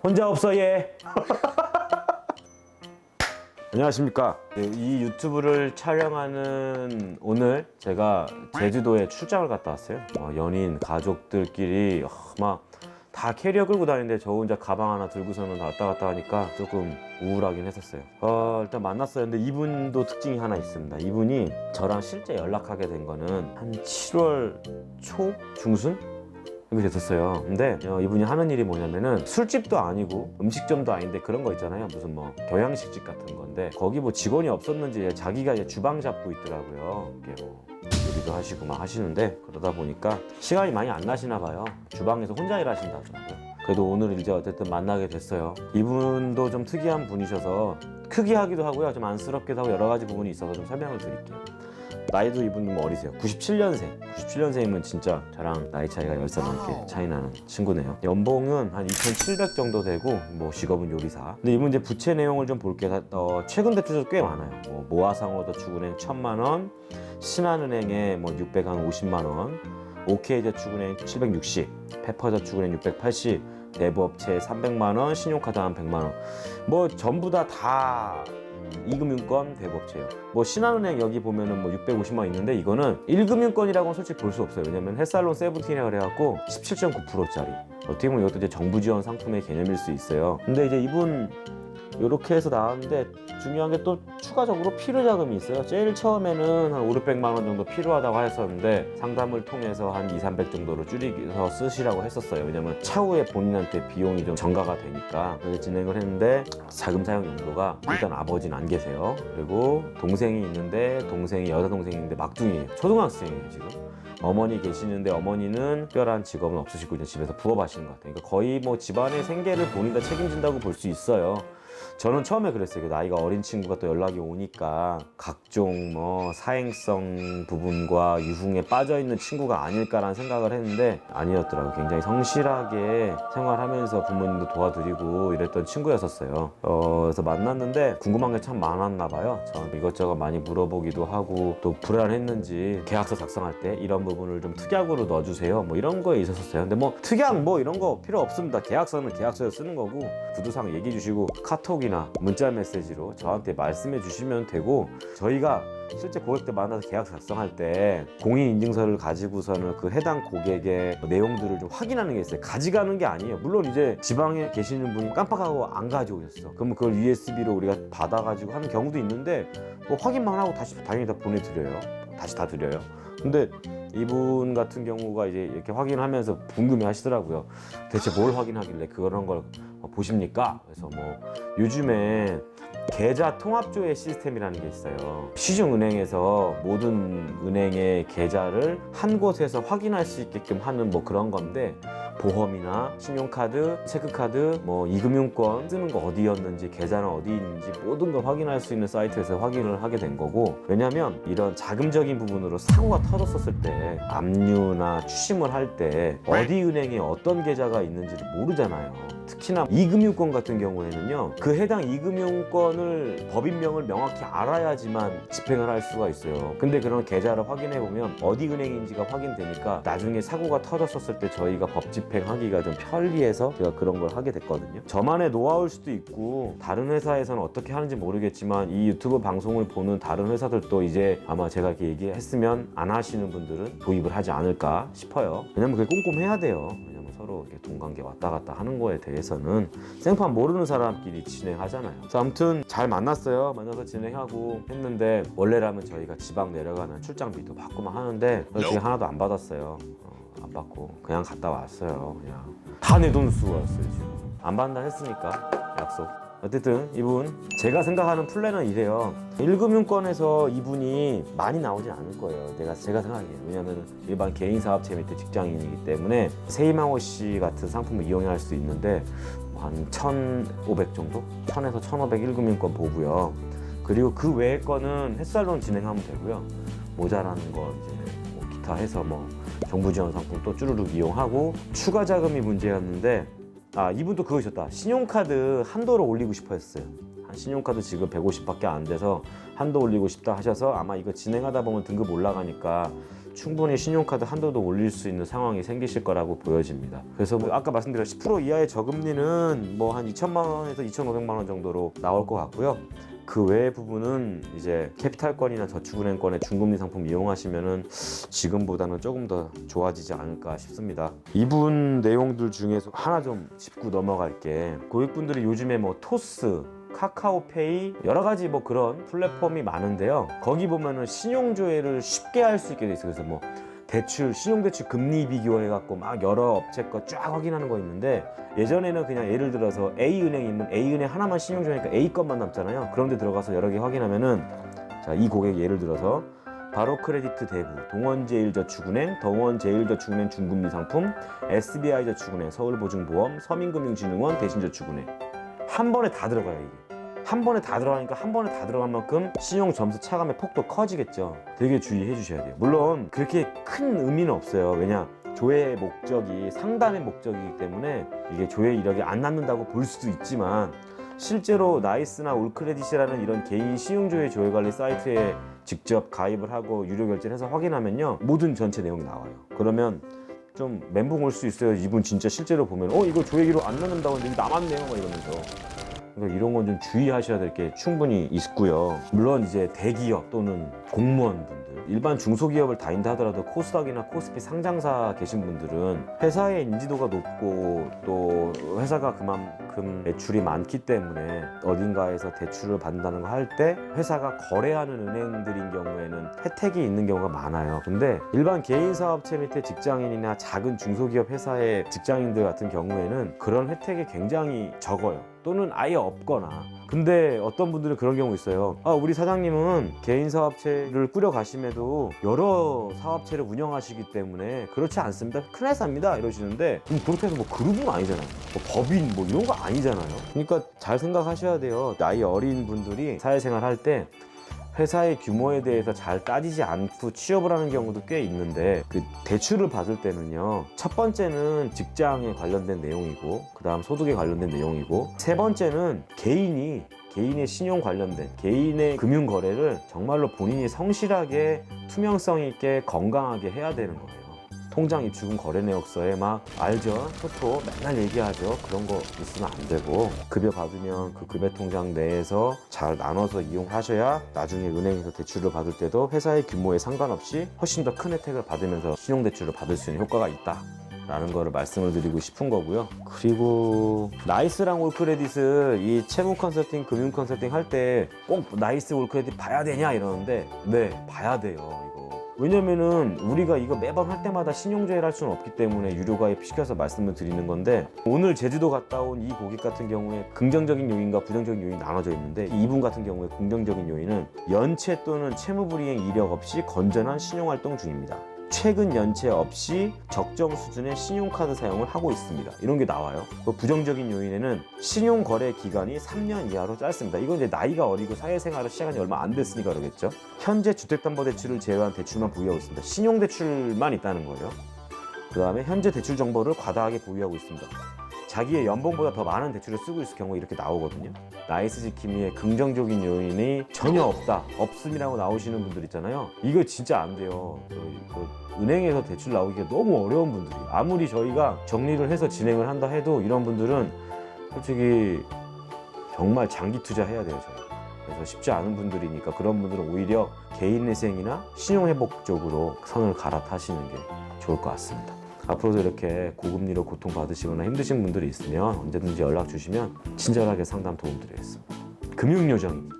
혼자 없어 얘. 안녕하십니까. 이 유튜브를 촬영하는 오늘 제가 제주도에 출장을 갔다 왔어요. 연인 가족들끼리 막 다 캐리어 끌고 다니는데 저 혼자 가방 하나 들고서는 왔다 갔다 하니까 조금 우울하긴 했었어요. 일단 만났어요. 근데 이분도 특징이 하나 있습니다. 이분이 저랑 실제 연락하게 된 거는 한 7월 초? 중순? 이렇게 됐었어요. 근데 이분이 하는 일이 뭐냐면은 술집도 아니고 음식점도 아닌데 그런 거 있잖아요. 무슨 뭐 경양식집 같은 건데 거기 뭐 직원이 없었는지 자기가 이제 주방 잡고 있더라고요. 이렇게 뭐 요리도 하시고 막 하시는데 그러다 보니까 시간이 많이 안 나시나 봐요. 주방에서 혼자 일하신다더라고요. 그래도 오늘 이제 어쨌든 만나게 됐어요. 이분도 좀 특이한 분이셔서 특이하기도 하고요. 좀 안쓰럽기도 하고 여러 가지 부분이 있어서 좀 설명을 드릴게요. 나이도 이분은 뭐 어리세요. 97년생. 97년생이면 진짜 저랑 나이 차이가 10살 넘게 차이 나는 친구네요. 연봉은 한 2,700 정도 되고 뭐 직업은 요리사. 근데 이분 이제 부채 내용을 좀 볼게요. 최근 대출도 꽤 많아요. 뭐 모아상호저축은행 1,000만 원, 신한은행에 뭐 650만 원, OK저축은행 760, 페퍼저축은행 680, 대부업체 300만 원, 신용카드 한 100만 원. 뭐 전부 다 이금융권 대부업체예요. 뭐 신한은행 여기 보면은 뭐 650만 원 있는데 이거는 1금융권이라고는 솔직히 볼 수 없어요. 왜냐면 햇살론 세븐틴이라 그래갖고 17.9%짜리. 어떻게 보면 이것도 이제 정부 지원 상품의 개념일 수 있어요. 근데 이제 이분 이렇게 해서 나왔는데 중요한 게 또 추가적으로 필요 자금이 있어요. 제일 처음에는 한 500~600만 원 정도 필요하다고 했었는데 상담을 통해서 한 200~300 정도로 줄이서 쓰시라고 했었어요. 왜냐면 차후에 본인한테 비용이 좀 전가가 되니까. 그래서 진행을 했는데 자금 사용 용도가 일단 아버지는 안 계세요. 그리고 동생이 있는데 동생이 여자 동생이 있는데 막둥이에요. 초등학생이에요 지금. 어머니 계시는데 어머니는 특별한 직업은 없으시고 이제 집에서 부업하시는 것 같아요. 그러니까 거의 뭐 집안의 생계를 본인 다 책임진다고 볼 수 있어요. 저는 처음에 그랬어요. 나이가 어린 친구가 또 연락이 오니까 각종 뭐 사행성 부분과 유흥에 빠져있는 친구가 아닐까라는 생각을 했는데 아니었더라고요. 굉장히 성실하게 생활하면서 부모님도 도와드리고 이랬던 친구였었어요. 그래서 만났는데 궁금한 게 참 많았나 봐요. 저한테 이것저것 많이 물어보기도 하고 또 불안했는지 계약서 작성할 때 이런 부분을 좀 특약으로 넣어주세요. 뭐 이런 거에 있었어요. 근데 뭐 특약 뭐 이런 거 필요 없습니다. 계약서는 계약서에 쓰는 거고 구두상 얘기해 주시고 카톡이나 문자 메시지로 저한테 말씀해 주시면 되고 저희가 실제 고객들 만나서 계약 작성할 때 공인인증서를 가지고서는 그 해당 고객의 내용들을 좀 확인하는 게 있어요. 가져가는 게 아니에요. 물론 이제 지방에 계시는 분이 깜빡하고 안 가져오셨어. 그러면 그걸 USB로 우리가 받아가지고 하는 경우도 있는데 뭐 확인만 하고 다시 당연히 다 보내드려요. 다시 다 드려요. 근데 이분 같은 경우가 이제 이렇게 확인하면서 궁금해 하시더라고요. 대체 뭘 확인하길래 그런 걸 보십니까? 그래서 뭐 요즘에 계좌 통합조회 시스템이라는 게 있어요. 시중은행에서 모든 은행의 계좌를 한 곳에서 확인할 수 있게끔 하는 뭐 그런 건데 보험이나 신용카드, 체크카드, 뭐 이금융권 쓰는 거 어디였는지 계좌는 어디 있는지 모든 걸 확인할 수 있는 사이트에서 확인을 하게 된 거고 왜냐면 이런 자금적인 부분으로 사고가 터졌었을 때 압류나 추심을 할 때 어디 은행에 어떤 계좌가 있는지를 모르잖아요. 특히나 이금융권 같은 경우에는요 그 해당 이금융권을 법인명을 명확히 알아야지만 집행을 할 수가 있어요. 근데 그런 계좌를 확인해 보면 어디 은행인지가 확인되니까 나중에 사고가 터졌었을 때 저희가 법 집행하기가 좀 편리해서 제가 그런 걸 하게 됐거든요. 저만의 노하우일 수도 있고 다른 회사에서는 어떻게 하는지 모르겠지만 이 유튜브 방송을 보는 다른 회사들도 이제 아마 제가 이렇게 얘기했으면 안 하시는 분들은 도입을 하지 않을까 싶어요. 왜냐면 그게 꼼꼼해야 돼요. 서로 이렇게 동관계 왔다 갔다 하는 거에 대해서는 생판 모르는 사람끼리 진행하잖아요. 그래서 아무튼 잘 만났어요. 만나서 진행하고 했는데 원래라면 저희가 지방 내려가는 출장비도 받고만 하는데 그게 하나도 안 받았어요. 안 받고 그냥 갔다 왔어요. 그냥 다 내 돈 쓰고 왔어요. 지금 안 받는다 했으니까 약속. 어쨌든 이분 제가 생각하는 플랜은 이래요. 1금융권에서 이분이 많이 나오진 않을 거예요. 제가 생각해요. 왜냐면 일반 개인사업체 밑에 직장인이기 때문에 세이망호씨 같은 상품을 이용할 수 있는데 한 1,500 정도? 1,000에서 1,500 1금융권 보고요. 그리고 그 외의 거는 햇살론 진행하면 되고요. 모자라는 거 이제 뭐 기타 해서 뭐 정부 지원 상품 또 쭈루룩 이용하고 추가 자금이 문제였는데 이분도 그거셨다. 신용카드 한도를 올리고 싶어 했어요. 신용카드 지금 150밖에 안 돼서 한도 올리고 싶다 하셔서 아마 이거 진행하다 보면 등급 올라가니까 충분히 신용카드 한도도 올릴 수 있는 상황이 생기실 거라고 보여집니다. 그래서 뭐 아까 말씀드린 10% 이하의 저금리는 뭐 한 2천만 원에서 2,500만 원 정도로 나올 것 같고요. 그 외의 부분은 이제 캐피탈권이나 저축은행권의 중금리 상품 이용하시면은 지금보다는 조금 더 좋아지지 않을까 싶습니다. 이분 내용들 중에서 하나 좀 짚고 넘어갈게. 고객분들이 요즘에 뭐 토스, 카카오페이 여러 가지 뭐 그런 플랫폼이 많은데요. 거기 보면은 신용조회를 쉽게 할 수 있게 돼 있어요. 그래서 뭐 대출, 신용대출 금리 비교해갖고 막 여러 업체 거 쫙 확인하는 거 있는데 예전에는 그냥 예를 들어서 A은행이면 A은행 하나만 신용조회니까 A 것만 남잖아요. 그런데 들어가서 여러 개 확인하면은 자, 이 고객 예를 들어서 바로크레디트 대부, 동원제일저축은행, 동원제일저축은행 중금리 상품, SBI저축은행, 서울보증보험, 서민금융진흥원, 대신저축은행 한 번에 다 들어가요 이게. 한 번에 다 들어가니까 한 번에 다 들어간 만큼 신용 점수 차감의 폭도 커지겠죠. 되게 주의해 주셔야 돼요. 물론 그렇게 큰 의미는 없어요. 왜냐 조회의 목적이 상담의 목적이기 때문에 이게 조회 이력이 안 남는다고 볼 수도 있지만 실제로 나이스나 올크레딧이라는 이런 개인 신용조회 조회관리 사이트에 직접 가입을 하고 유료 결제를 해서 확인하면요 모든 전체 내용이 나와요. 그러면 좀 멘붕 올 수 있어요. 이분 진짜 실제로 보면 이거 조회기로 안 남는다고 했는데 이거 남았네요 막 이러면서. 그러니까 이런 건 좀 주의하셔야 될 게 충분히 있고요. 물론 이제 대기업 또는 공무원분들, 일반 중소기업을 다닌다 하더라도 코스닥이나 코스피 상장사 계신 분들은 회사의 인지도가 높고 또 회사가 그만큼 매출이 많기 때문에 어딘가에서 대출을 받는다는 거 할 때 회사가 거래하는 은행들인 경우에는 혜택이 있는 경우가 많아요. 근데 일반 개인 사업체 밑에 직장인이나 작은 중소기업 회사의 직장인들 같은 경우에는 그런 혜택이 굉장히 적어요. 또는 아예 없거나. 근데 어떤 분들은 그런 경우 있어요. 우리 사장님은 개인 사업체를 꾸려 가심에도 여러 사업체를 운영하시기 때문에 그렇지 않습니다. 큰 회사입니다 이러시는데 그렇게 해서 뭐 그룹은 아니잖아요. 뭐 법인 뭐 이런 거 아니잖아요. 그러니까 잘 생각하셔야 돼요. 나이 어린 분들이 사회생활 할 때 회사의 규모에 대해서 잘 따지지 않고 취업을 하는 경우도 꽤 있는데 그 대출을 받을 때는요 첫 번째는 직장에 관련된 내용이고 그 다음 소득에 관련된 내용이고 세 번째는 개인의 신용 관련된 개인의 금융 거래를 정말로 본인이 성실하게 투명성 있게 건강하게 해야 되는 거예요. 통장 입출금 거래 내역서에 막 알죠? 토토 맨날 얘기하죠. 그런 거 있으면 안 되고 급여 받으면 그 급여 통장 내에서 잘 나눠서 이용하셔야 나중에 은행에서 대출을 받을 때도 회사의 규모에 상관없이 훨씬 더 큰 혜택을 받으면서 신용대출을 받을 수 있는 효과가 있다 라는 거를 말씀을 드리고 싶은 거고요. 그리고 나이스랑 올크레딧을 이 채무 컨설팅, 금융 컨설팅 할 때 꼭 나이스 올크레딧 봐야 되냐 이러는데 네, 봐야 돼요. 왜냐면은 우리가 이거 매번 할 때마다 신용조회를 할 수는 없기 때문에 유료 가입 시켜서 말씀을 드리는 건데 오늘 제주도 갔다 온 이 고객 같은 경우에 긍정적인 요인과 부정적인 요인이 나눠져 있는데 이분 같은 경우에 긍정적인 요인은 연체 또는 채무불이행 이력 없이 건전한 신용활동 중입니다. 최근 연체 없이 적정 수준의 신용카드 사용을 하고 있습니다. 이런 게 나와요. 부정적인 요인에는 신용거래 기간이 3년 이하로 짧습니다. 이건 이제 나이가 어리고 사회생활을 시작한 지 얼마 안 됐으니까 그러겠죠. 현재 주택담보대출을 제외한 대출만 보유하고 있습니다. 신용대출만 있다는 거예요. 그 다음에 현재 대출 정보를 과다하게 보유하고 있습니다. 자기의 연봉보다 더 많은 대출을 쓰고 있을 경우에 이렇게 나오거든요. 나이스 지킴이의 긍정적인 요인이 전혀 없음이라고 나오시는 분들 있잖아요. 이거 진짜 안 돼요. 은행에서 대출 나오기가 너무 어려운 분들이 아무리 저희가 정리를 해서 진행을 한다 해도 이런 분들은 솔직히 정말 장기 투자해야 돼요. 그래서 쉽지 않은 분들이니까 그런 분들은 오히려 개인회생이나 신용회복 쪽으로 선을 갈아타시는 게 좋을 것 같습니다. 앞으로도 이렇게 고금리로 고통받으시거나 힘드신 분들이 있으면 언제든지 연락 주시면 친절하게 상담 도움 드리겠습니다. 금융요정입니다.